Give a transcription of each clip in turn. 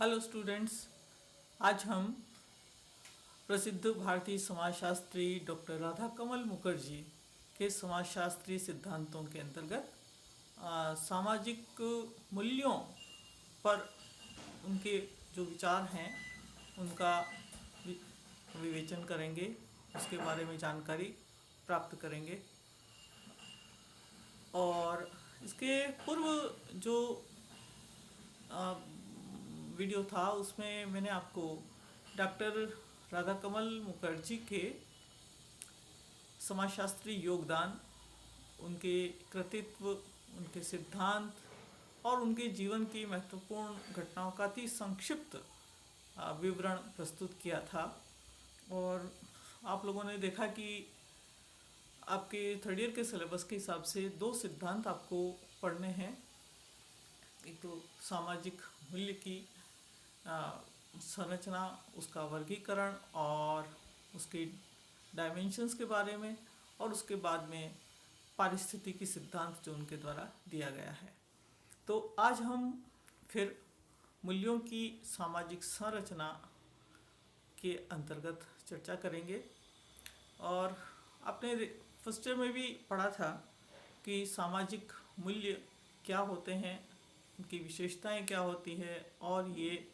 Hello students. आज हम प्रसिद्ध भारतीय समाजशास्त्री डॉक्टर राधा कमल मुखर्जी के समाजशास्त्रीय सिद्धांतों के अंतर्गत सामाजिक मूल्यों पर उनके जो विचार हैं उनका वि- विवेचन करेंगे, उसके बारे में जानकारी प्राप्त करेंगे। और इसके पूर्व जो आ, वीडियो था उसमें मैंने आपको डॉक्टर राधा कमल मुखर्जी के समाजशास्त्री योगदान, उनके कृतित्व, उनके सिद्धांत और उनके जीवन की महत्वपूर्ण घटनाओं का अति संक्षिप्त विवरण प्रस्तुत किया था। और आप लोगों ने देखा कि आपके थर्ड ईयर के सिलेबस के हिसाब से दो सिद्धांत आपको पढ़ने हैं। एक तो सामाजिक मूल्य की संरचना, उसका वर्गीकरण और उसके डायमेंशंस के बारे में, और उसके बाद में पारिस्थितिकी सिद्धांत जो उनके द्वारा दिया गया है। तो आज हम फिर मूल्यों की सामाजिक संरचना के अंतर्गत चर्चा करेंगे। और आपने फर्स्ट ईयर में भी पढ़ा था कि सामाजिक मूल्य क्या होते हैं, उनकी विशेषताएं क्या होती है, और ये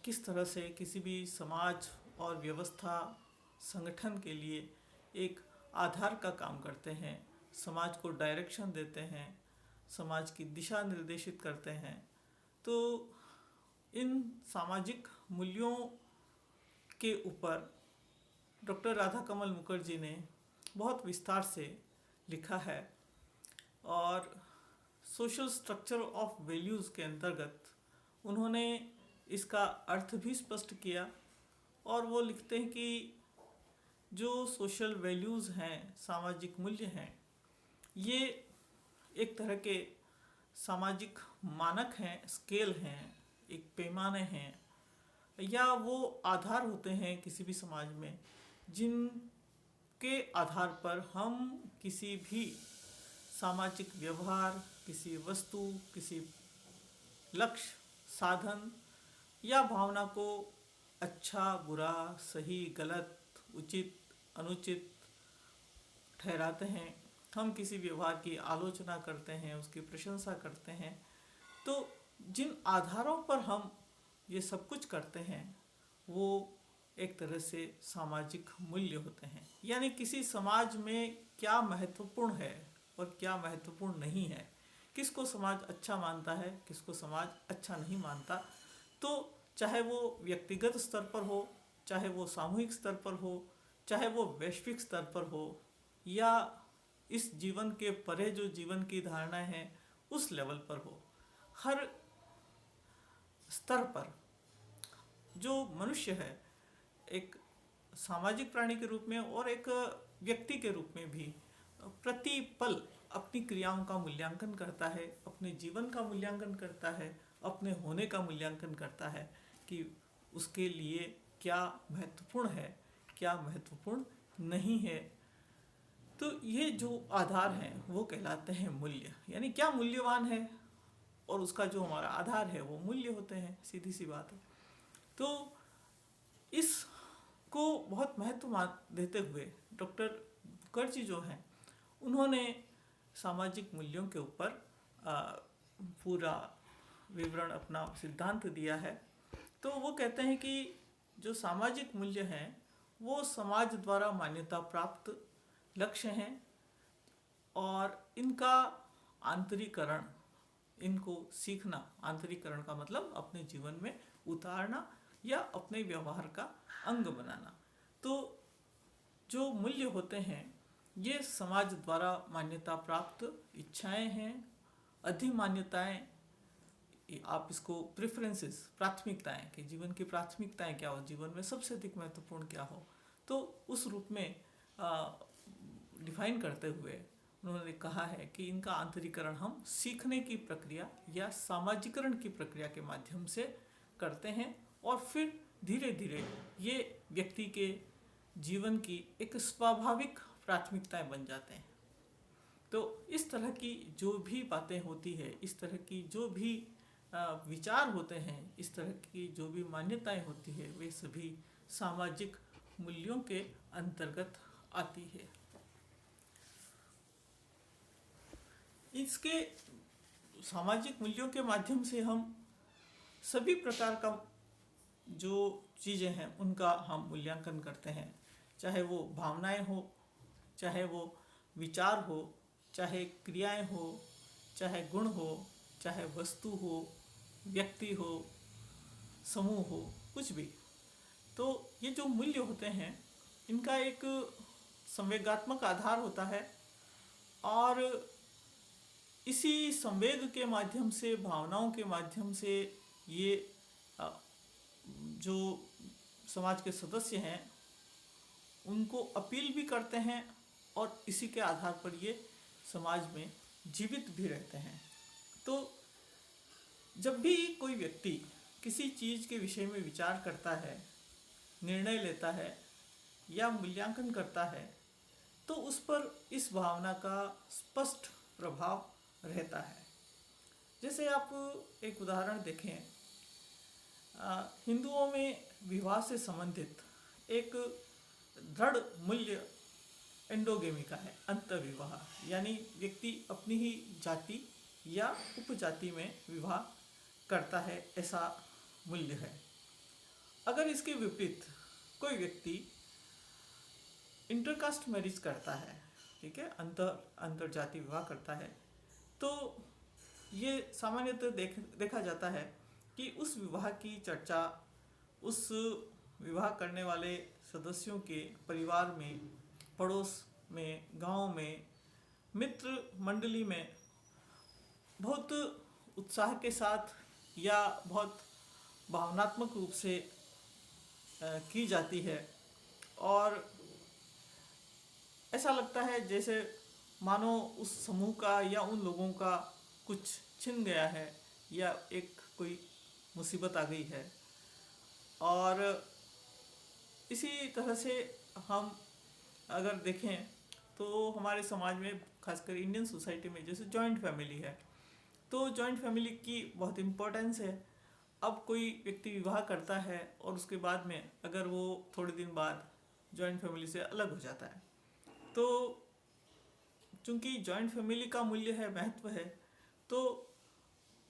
किस तरह से किसी भी समाज और व्यवस्था संगठन के लिए एक आधार का काम करते हैं, समाज को डायरेक्शन देते हैं, समाज की दिशा निर्देशित करते हैं। तो इन सामाजिक मूल्यों के ऊपर डॉक्टर राधा कमल मुखर्जी ने बहुत विस्तार से लिखा है। और सोशल स्ट्रक्चर ऑफ वैल्यूज़ के अंतर्गत उन्होंने इसका अर्थ भी स्पष्ट किया। और वो लिखते हैं कि जो सोशल वैल्यूज़ हैं, सामाजिक मूल्य हैं, ये एक तरह के सामाजिक मानक हैं, स्केल हैं, एक पैमाने हैं, या वो आधार होते हैं किसी भी समाज में जिनके आधार पर हम किसी भी सामाजिक व्यवहार, किसी वस्तु, किसी लक्ष्य, साधन या भावना को अच्छा, बुरा, सही, गलत, उचित, अनुचित ठहराते हैं। हम किसी व्यवहार की आलोचना करते हैं, उसकी प्रशंसा करते हैं। तो जिन आधारों पर हम ये सब कुछ करते हैं वो एक तरह से सामाजिक मूल्य होते हैं। यानी किसी समाज में क्या महत्वपूर्ण है और क्या महत्वपूर्ण नहीं है, किसको समाज अच्छा मानता है, किसको समाज अच्छा नहीं मानता। तो चाहे वो व्यक्तिगत स्तर पर हो, चाहे वो सामूहिक स्तर पर हो, चाहे वो वैश्विक स्तर पर हो, या इस जीवन के परे जो जीवन की धारणाएं हैं उस लेवल पर हो, हर स्तर पर जो मनुष्य है एक सामाजिक प्राणी के रूप में और एक व्यक्ति के रूप में भी प्रतिपल अपनी क्रियाओं का मूल्यांकन करता है, अपने जीवन का मूल्यांकन करता है, अपने होने का मूल्यांकन करता है कि उसके लिए क्या महत्वपूर्ण है, क्या महत्वपूर्ण नहीं है। तो ये जो आधार हैं वो कहलाते हैं मूल्य। यानी क्या मूल्यवान है और उसका जो हमारा आधार है वो मूल्य होते हैं, सीधी सी बात है। तो इसको बहुत महत्व देते हुए डॉक्टर मुखर्जी जो हैं उन्होंने सामाजिक मूल्यों के ऊपर पूरा विवरण, अपना सिद्धांत दिया है। तो वो कहते हैं कि जो सामाजिक मूल्य हैं वो समाज द्वारा मान्यता प्राप्त लक्ष्य हैं, और इनका आंतरीकरण, इनको सीखना, आंतरीकरण का मतलब अपने जीवन में उतारना या अपने व्यवहार का अंग बनाना। तो जो मूल्य होते हैं ये समाज द्वारा मान्यता प्राप्त इच्छाएं हैं, अधिमान्यताएं, आप इसको प्रेफरेंसेस, प्राथमिकताएं, कि जीवन की प्राथमिकताएं क्या हो, जीवन में सबसे अधिक महत्वपूर्ण क्या हो, तो उस रूप में डिफाइन करते हुए उन्होंने कहा है कि इनका आंतरीकरण हम सीखने की प्रक्रिया या सामाजिकरण की प्रक्रिया के माध्यम से करते हैं, और फिर धीरे धीरे ये व्यक्ति के जीवन की एक स्वाभाविक प्राथमिकताएं बन जाते हैं। तो इस तरह की जो भी बातें होती है, इस तरह की जो भी विचार होते हैं, इस तरह की जो भी मान्यताएं होती है, वे सभी सामाजिक मूल्यों के अंतर्गत आती है। इसके सामाजिक मूल्यों के माध्यम से हम सभी प्रकार का जो चीज़ें हैं उनका हम मूल्यांकन करते हैं, चाहे वो भावनाएं हो, चाहे वो विचार हो, चाहे क्रियाएं हो, चाहे गुण हो, चाहे वस्तु हो, व्यक्ति हो, समूह हो, कुछ भी। तो ये जो मूल्य होते हैं इनका एक संवेगात्मक आधार होता है, और इसी संवेग के माध्यम से, भावनाओं के माध्यम से ये जो समाज के सदस्य हैं उनको अपील भी करते हैं, और इसी के आधार पर ये समाज में जीवित भी रहते हैं। तो जब भी कोई व्यक्ति किसी चीज़ के विषय में विचार करता है, निर्णय लेता है या मूल्यांकन करता है, तो उस पर इस भावना का स्पष्ट प्रभाव रहता है। जैसे आप एक उदाहरण देखें, हिंदुओं में विवाह से संबंधित एक दृढ़ मूल्य एंडोगेमी का है, अंतर्विवाह, यानी व्यक्ति अपनी ही जाति या उपजाति में विवाह करता है, ऐसा मूल्य है। अगर इसके विपरीत कोई व्यक्ति इंटरकास्ट मैरिज करता है, ठीक है, अंतर जाति विवाह करता है, तो ये सामान्यतः देखा जाता है कि उस विवाह की चर्चा उस विवाह करने वाले सदस्यों के परिवार में, पड़ोस में, गांव में, मित्र मंडली में बहुत उत्साह के साथ या बहुत भावनात्मक रूप से की जाती है, और ऐसा लगता है जैसे मानो उस समूह का या उन लोगों का कुछ छिन गया है, या एक कोई मुसीबत आ गई है। और इसी तरह से हम अगर देखें तो हमारे समाज में, खासकर इंडियन सोसाइटी में, जैसे जॉइंट फैमिली है, तो जॉइंट फैमिली की बहुत इम्पोर्टेंस है। अब कोई व्यक्ति विवाह करता है और उसके बाद में अगर वो थोड़े दिन बाद जॉइंट फैमिली से अलग हो जाता है, तो चूंकि जॉइंट फैमिली का मूल्य है, महत्व है, तो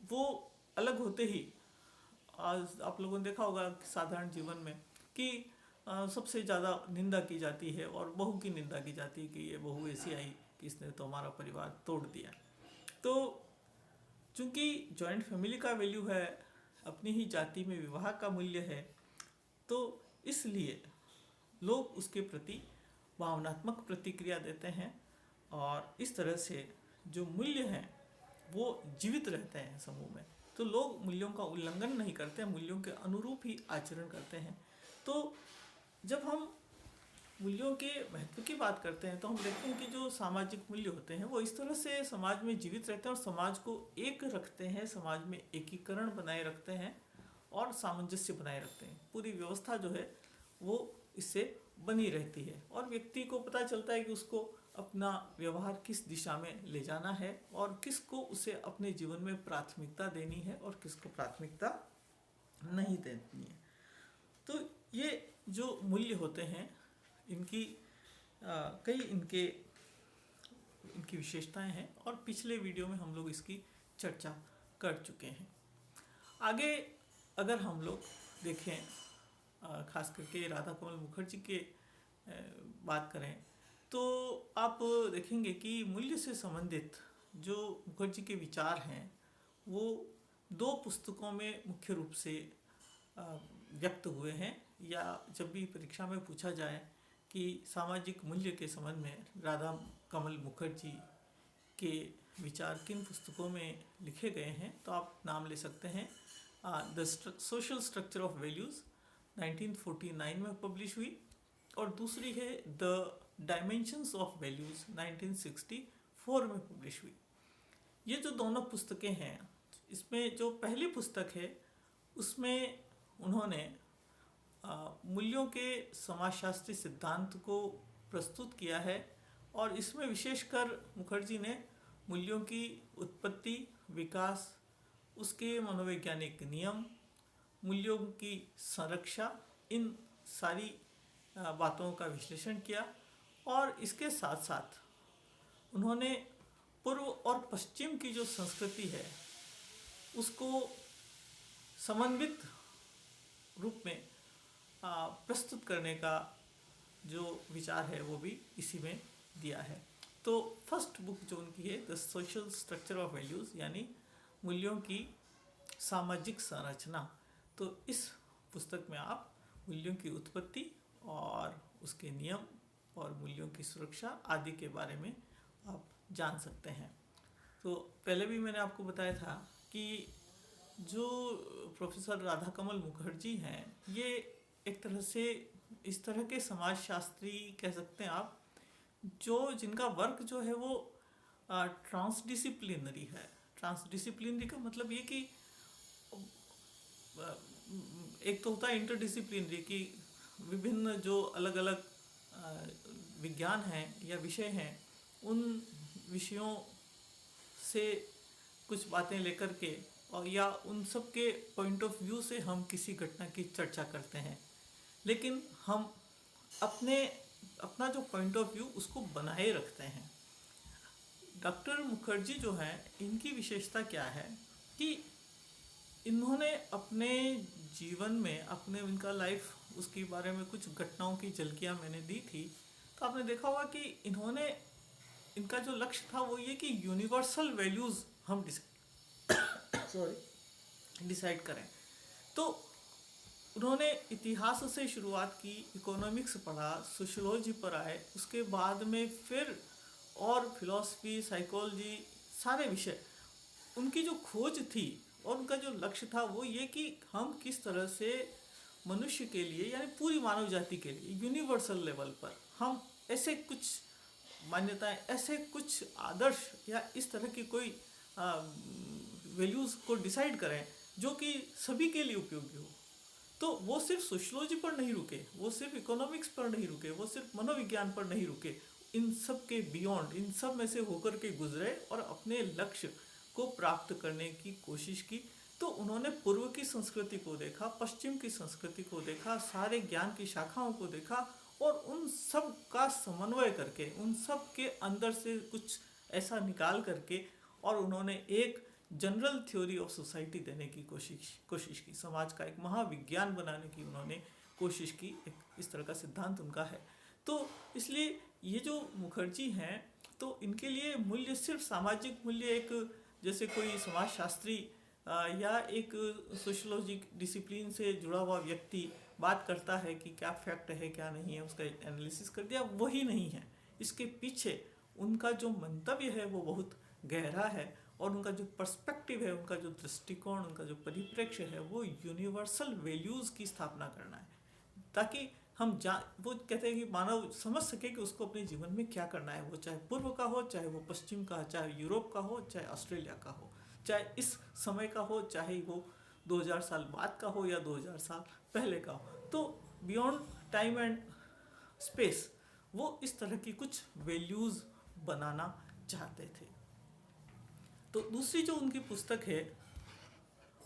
वो अलग होते ही, आज आप लोगों ने देखा होगा साधारण जीवन में कि सबसे ज़्यादा निंदा की जाती है, और बहू की निंदा की जाती है कि ये बहू ऐसी आई कि इसने तो हमारा परिवार तोड़ दिया। तो चूंकि जॉइंट फैमिली का वैल्यू है, अपनी ही जाति में विवाह का मूल्य है, तो इसलिए लोग उसके प्रति भावनात्मक प्रतिक्रिया देते हैं, और इस तरह से जो मूल्य हैं वो जीवित रहते हैं समूह में। तो लोग मूल्यों का उल्लंघन नहीं करते, मूल्यों के अनुरूप ही आचरण करते हैं। तो जब हम मूल्यों के महत्व की बात करते हैं तो हम देखते हैं कि जो सामाजिक मूल्य होते हैं वो इस तरह से समाज में जीवित रहते हैं और समाज को एक रखते हैं, समाज में एकीकरण बनाए रखते हैं और सामंजस्य बनाए रखते हैं। पूरी व्यवस्था जो है वो इससे बनी रहती है, और व्यक्ति को पता चलता है कि उसको अपना व्यवहार किस दिशा में ले जाना है, और किसको उसे अपने जीवन में प्राथमिकता देनी है और किसको प्राथमिकता नहीं देनी है। तो ये जो मूल्य होते हैं, इनकी कई इनकी विशेषताएं हैं, और पिछले वीडियो में हम लोग इसकी चर्चा कर चुके हैं। आगे अगर हम लोग देखें, खास करके राधा कमल मुखर्जी के बात करें, तो आप देखेंगे कि मूल्य से संबंधित जो मुखर्जी के विचार हैं वो 2 पुस्तकों में मुख्य रूप से व्यक्त हुए हैं। या जब भी परीक्षा में पूछा जाए कि सामाजिक मूल्य के संबंध में राधा कमल मुखर्जी के विचार किन पुस्तकों में लिखे गए हैं, तो आप नाम ले सकते हैं। The social structure of values 1949 में पब्लिश हुई, और दूसरी है द डायमेंशंस ऑफ वैल्यूज़ 1964 में पब्लिश हुई। ये जो दोनों पुस्तकें हैं, इसमें जो पहली पुस्तक है उसमें उन्होंने मूल्यों के समाजशास्त्री सिद्धांत को प्रस्तुत किया है, और इसमें विशेषकर मुखर्जी ने मूल्यों की उत्पत्ति, विकास, उसके मनोवैज्ञानिक नियम, मूल्यों की संरक्षा, इन सारी बातों का विश्लेषण किया। और इसके साथ साथ उन्होंने पूर्व और पश्चिम की जो संस्कृति है उसको समन्वित रूप में प्रस्तुत करने का जो विचार है वो भी इसी में दिया है। तो फर्स्ट बुक जो उनकी है the social structure of values, यानी मूल्यों की सामाजिक संरचना। तो इस पुस्तक में आप मूल्यों की उत्पत्ति और उसके नियम और मूल्यों की सुरक्षा आदि के बारे में आप जान सकते हैं। तो पहले भी मैंने आपको बताया था कि जो प्रोफेसर राधाकमल मुखर्जी हैं, ये एक तरह से इस तरह के समाजशास्त्री कह सकते हैं आप, जो जिनका वर्क जो है वो ट्रांसडिसिप्लिनरी है। ट्रांसडिसिप्लिनरी का मतलब ये कि एक तो होता है इंटरडिसिप्लिनरी, कि विभिन्न जो अलग अलग विज्ञान हैं या विषय हैं, उन विषयों से कुछ बातें लेकर के और या उन सब के पॉइंट ऑफ व्यू से हम किसी घटना की चर्चा करते हैं, लेकिन हम अपना जो पॉइंट ऑफ व्यू उसको बनाए रखते हैं। डॉक्टर मुखर्जी जो हैं, इनकी विशेषता क्या है कि इन्होंने अपने जीवन में इनका लाइफ, उसके बारे में कुछ घटनाओं की झलकियाँ मैंने दी थी। तो आपने देखा होगा कि इनका जो लक्ष्य था वो ये कि यूनिवर्सल वैल्यूज़ हम डिसाइड करें। तो उन्होंने इतिहास से शुरुआत की, इकोनॉमिक्स पढ़ा, सोशियोलॉजी पर आए, उसके बाद में फिर और फिलॉसफी, साइकोलॉजी, सारे विषय, उनकी जो खोज थी और उनका जो लक्ष्य था वो ये कि हम किस तरह से मनुष्य के लिए, यानी पूरी मानव जाति के लिए यूनिवर्सल लेवल पर हम ऐसे कुछ मान्यताएं, ऐसे कुछ आदर्श या इस तरह की कोई वैल्यूज़ को डिसाइड करें जो कि सभी के लिए उपयोगी हो। तो वो सिर्फ सोशियोलॉजी पर नहीं रुके, वो सिर्फ इकोनॉमिक्स पर नहीं रुके, वो सिर्फ मनोविज्ञान पर नहीं रुके, इन सब के बियॉन्ड, इन सब में से होकर के गुजरे और अपने लक्ष्य को प्राप्त करने की कोशिश की। तो उन्होंने पूर्व की संस्कृति को देखा, पश्चिम की संस्कृति को देखा, सारे ज्ञान की शाखाओं को देखा और उन सब का समन्वय करके, उन सब के अंदर से कुछ ऐसा निकाल करके और उन्होंने एक जनरल थ्योरी ऑफ सोसाइटी देने की कोशिश की। समाज का एक महाविज्ञान बनाने की उन्होंने कोशिश की। एक इस तरह का सिद्धांत उनका है। तो इसलिए ये जो मुखर्जी हैं, तो इनके लिए मूल्य सिर्फ सामाजिक मूल्य, एक जैसे कोई समाजशास्त्री या एक सोशियोलॉजिक डिसिप्लिन से जुड़ा हुआ व्यक्ति बात करता है कि क्या फैक्ट है क्या नहीं है, उसका एनालिसिस कर दिया, वही नहीं है। इसके पीछे उनका जो मंतव्य है वो बहुत गहरा है और उनका जो पर्सपेक्टिव है, उनका जो दृष्टिकोण, उनका जो परिप्रेक्ष्य है, वो यूनिवर्सल वैल्यूज़ की स्थापना करना है, ताकि हम वो कहते हैं कि मानव समझ सके कि उसको अपने जीवन में क्या करना है। वो चाहे पूर्व का हो, चाहे वो पश्चिम का, चाहे यूरोप का हो, चाहे ऑस्ट्रेलिया का हो, चाहे इस समय का हो, चाहे वो 2000 साल बाद का हो या 2000 साल पहले का हो। तो बियॉन्ड टाइम एंड स्पेस वो इस तरह की कुछ वैल्यूज़ बनाना चाहते थे। तो दूसरी जो उनकी पुस्तक है,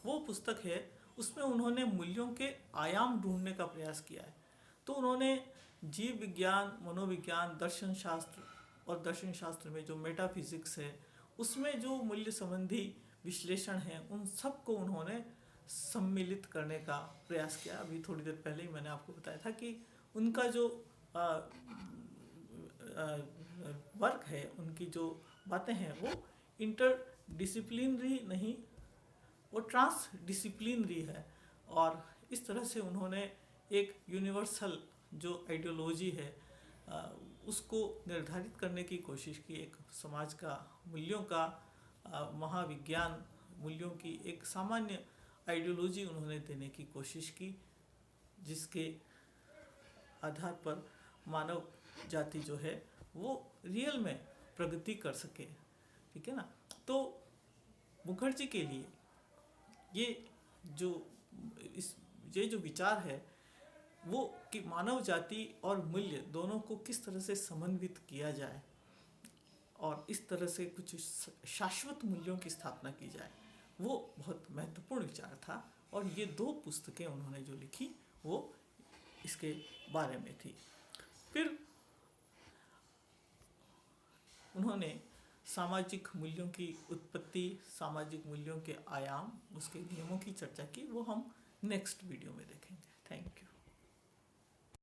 वो पुस्तक है, उसमें उन्होंने मूल्यों के आयाम ढूंढने का प्रयास किया है। तो उन्होंने जीव विज्ञान, मनोविज्ञान, दर्शन शास्त्र और दर्शन शास्त्र में जो मेटाफिजिक्स है, उसमें जो मूल्य संबंधी विश्लेषण है, उन सब को उन्होंने सम्मिलित करने का प्रयास किया। अभी थोड़ी देर पहले ही मैंने आपको बताया था कि उनका जो वर्क है, उनकी जो बातें हैं, वो इंटरडिसिप्लिनरी नहीं, वो ट्रांसडिसिप्लिनरी है। और इस तरह से उन्होंने एक यूनिवर्सल जो आइडियोलॉजी है उसको निर्धारित करने की कोशिश की। एक समाज का मूल्यों का महाविज्ञान, मूल्यों की एक सामान्य आइडियोलॉजी उन्होंने देने की कोशिश की, जिसके आधार पर मानव जाति जो है वो रियल में प्रगति कर सके। ठीक है ना। तो मुखर्जी के लिए ये जो विचार है वो कि मानव जाति और मूल्य दोनों को किस तरह से समन्वित किया जाए और इस तरह से कुछ शाश्वत मूल्यों की स्थापना की जाए, वो बहुत महत्वपूर्ण विचार था। और ये 2 पुस्तकें उन्होंने जो लिखी वो इसके बारे में थी। फिर उन्होंने सामाजिक मूल्यों की उत्पत्ति, सामाजिक मूल्यों के आयाम, उसके नियमों की चर्चा की, वो हम नेक्स्ट वीडियो में देखेंगे। Thank you.